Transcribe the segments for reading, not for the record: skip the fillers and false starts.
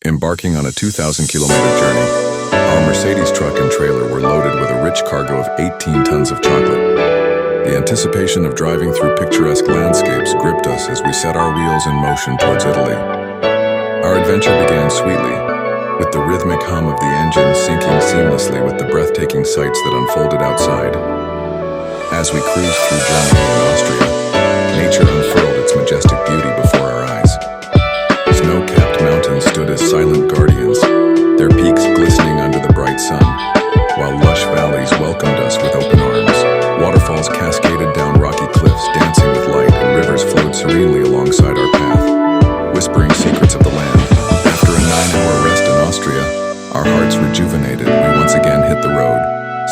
Embarking on a 2,000-kilometer journey, our Mercedes truck and trailer were loaded with a rich cargo of 18 tons of chocolate. The anticipation of driving through picturesque landscapes gripped us as we set our wheels in motion towards Italy. Our adventure began sweetly, with the rhythmic hum of the engine syncing seamlessly with the breathtaking sights that unfolded outside. As we cruised through Germany and Austria, nature unfurled its majestic beauty before our eyes. Snow-capped mountains stood as silent guardians, their peaks glistening under the bright sun, while lush valleys welcomed us with open arms. Waterfalls cascaded down rocky cliffs, dancing with light, and rivers flowed serenely alongside our path, whispering secrets of the land. After a 9-hour rest in Austria, our hearts rejuvenated, we once again hit the road,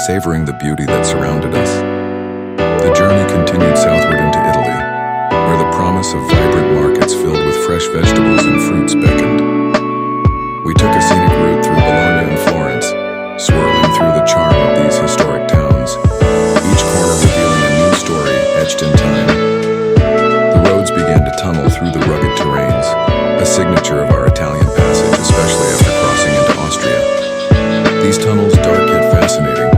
savoring the beauty that surrounded us. The journey continued southward into Italy, where the promise of vibrant markets filled with fresh vegetables and fruits beckoned. We took a scenic route through Bologna and Florence, swirling through the charm of these historic towns, each corner revealing a new story etched in time. The roads began to tunnel through the rugged terrains, a signature of our Italian passage, especially after crossing into Austria. These tunnels, dark yet fascinating,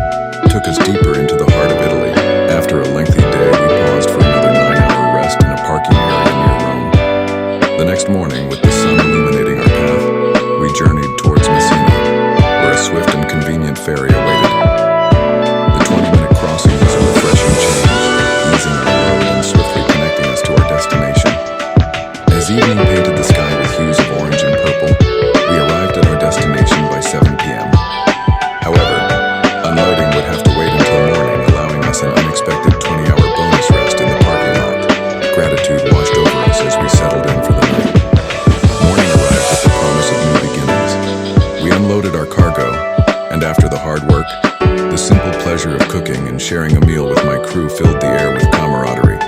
took us deeper into the heart of Italy. After a lengthy day, we paused for another 9-hour rest in a parking area near Rome. The next morning, with the sun illuminating our path, we journeyed towards Messina, where a swift and convenient ferry awaited. The 20-minute crossing was a refreshing change, easing our load and swiftly connecting us to our destination. As evening painted the sky with hues of orange and purple, we arrived at our destination by 7 p.m. However, unloading would have to wait until morning, allowing us an unexpected 20-hour bonus rest in the parking lot. Gratitude washed over us as we settled in for the night. Morning arrived with the promise of new beginnings. We unloaded our cargo, and after the hard work, the simple pleasure of cooking and sharing a meal with my crew filled the air with camaraderie.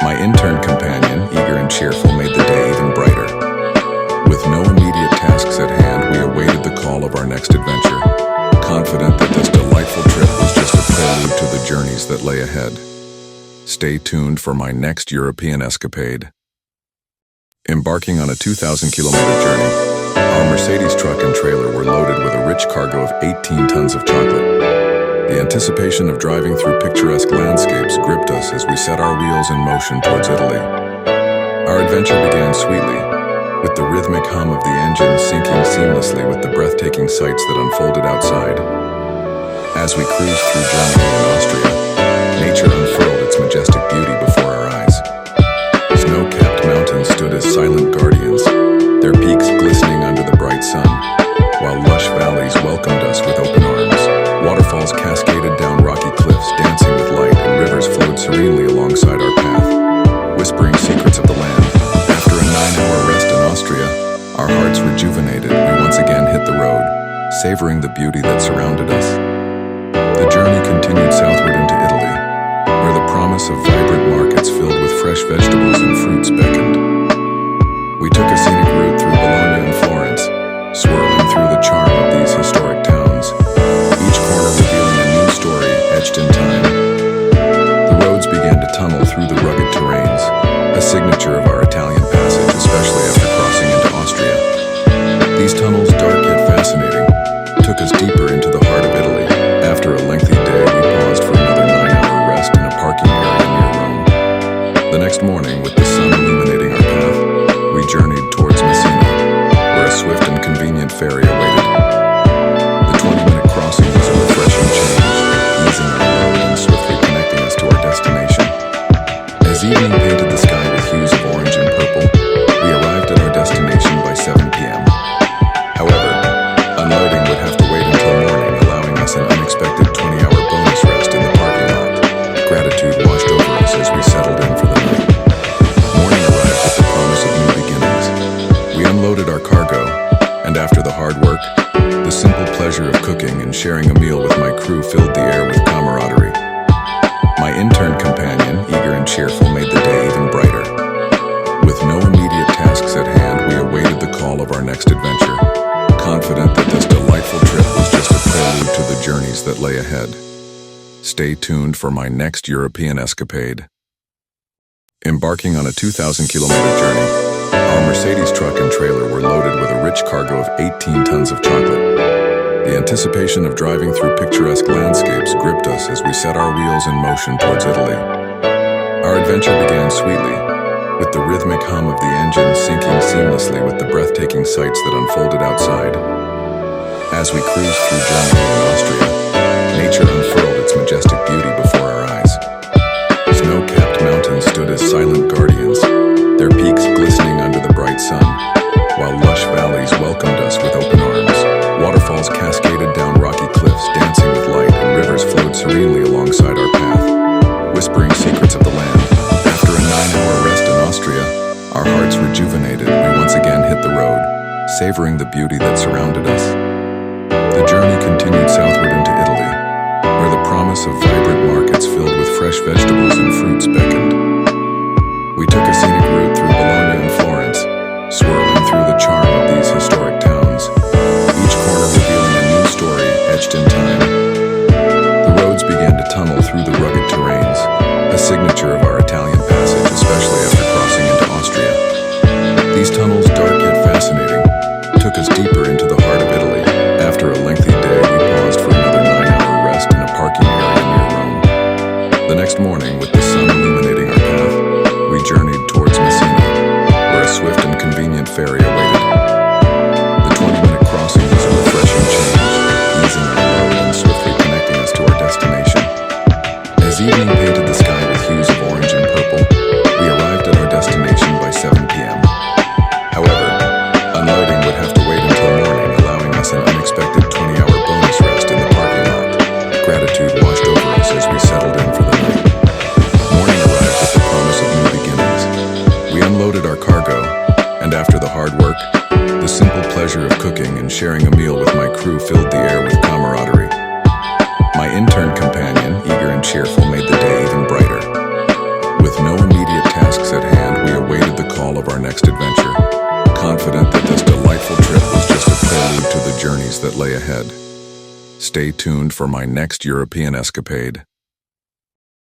My intern companion, eager and cheerful, made the day even brighter. With no immediate tasks at hand, we awaited the call of our next adventure, confident that this delightful trip was just a prelude to the journeys that lay ahead. Stay tuned for my next European escapade. Embarking on a 2,000-kilometer journey, our Mercedes truck and trailer were loaded with a rich cargo of 18 tons of chocolate. The anticipation of driving through picturesque landscapes gripped us as we set our wheels in motion towards Italy. Our adventure began sweetly, with the rhythmic hum of the engine syncing seamlessly with the breathtaking sights that unfolded outside. As we cruised through Germany and Austria, nature unfurled its majestic beauty before our eyes. Snow-capped mountains stood as silent guardians, their peaks glistening under the bright sun, while lush valleys welcomed us with open arms. Waterfalls cascaded down rocky cliffs, dancing with light, and rivers flowed serenely alongside our path, whispering secrets of the land. After a 9-hour rest in Austria, our hearts rejuvenated, we once again hit the road, savoring the beauty that surrounded us. The journey continued southward into Italy, where the promise of vibrant markets filled with fresh vegetables and fruits beckoned. We took a scenic route through Bologna and Florence, swirling through the charm of these historic towns, each corner revealing a new story etched in time. The roads began to tunnel through the rugged terrains, a signature of our Italian passage, especially after crossing into Austria. These tunnels, dark yet fascinating, took us deeper into the heart of Italy. After a lengthy day, we paused for another 9-hour rest in a parking area near Rome. The next morning, with the sun illuminating our path, we journeyed towards Messina, where a swift and convenient ferry awaited. The 20-minute crossing was a refreshing change, easing our load and swiftly connecting us to our destination. As evening painted the sky with hues of orange and purple, we arrived at our destination by 7 p.m. However, unloading would have to wait until morning, allowing us an unexpected 20-hour bonus rest in the parking lot. Gratitude washed over us as we settled in for the night. Morning arrived with the promise of new beginnings. We unloaded our cargo, and after the hard work, the simple pleasure of cooking and sharing a meal with my crew filled the air with camaraderie. My intern companion, eager and cheerful, made the day even brighter. With no immediate tasks at hand, we awaited the call of our next adventure, confident that this delightful trip was just a prelude to the journeys that lay ahead. Stay tuned for my next European escapade. Embarking on a 2,000-kilometer journey, Our Mercedes truck and trailer were loaded with a rich cargo of 18 tons of chocolate. The anticipation of driving through picturesque landscapes gripped us as we set our wheels in motion towards Italy. Our adventure began sweetly, with the rhythmic hum of the engine syncing seamlessly with the breathtaking sights that unfolded outside. As we cruised through Germany and Austria, nature unfurled its majestic beauty before our eyes. Snow-capped mountains stood as silent guardians, their peaks glistening under the bright sun, while lush valleys welcomed us with open arms. Waterfalls cascaded down rocky cliffs, dancing with light, and rivers flowed serenely alongside our path, whispering secrets of the land. After a 9-hour rest in Austria, our hearts rejuvenated, we once again hit the road, savoring the beauty that surrounded us. The journey continued southward into Italy, where the promise of vibrant markets filled with fresh vegetables and fruits beckoned. We took a scenic route through Bologna and Florence, swirling through the charm of these historic towns, each corner revealing a new story etched in time. The roads began to tunnel through the rugged terrains, a signature of our Italian passage, especially after crossing into Austria. These tunnels, dark yet fascinating, took us deeper into the heart of Italy. After a lengthy day, we paused for another 9-hour rest in a parking area near Rome. The next morning, with the sun illuminating our path, we journeyed towards Messina, where a swift and convenient ferry awaited. The 20-minute crossing was a refreshing change, easing our load and swiftly connecting us to our destination. As evening painted the sky with hues of orange and purple, we arrived at our destination by 7 p.m. However, unloading would have to wait until morning, allowing us an unexpected 20-hour bonus rest in the parking lot. Gratitude washed over us as we settled in for the night. Morning arrived with the promise of new beginnings. We unloaded our cargo, and after the hard work, the simple pleasure of cooking and sharing a meal with my crew filled the air with camaraderie. My intern companion, eager and cheerful, made the day even brighter. With no immediate tasks at hand, we awaited the call of our next adventure, confident that this delightful trip was just a prelude to the journeys that lay ahead. Stay tuned for my next European escapade.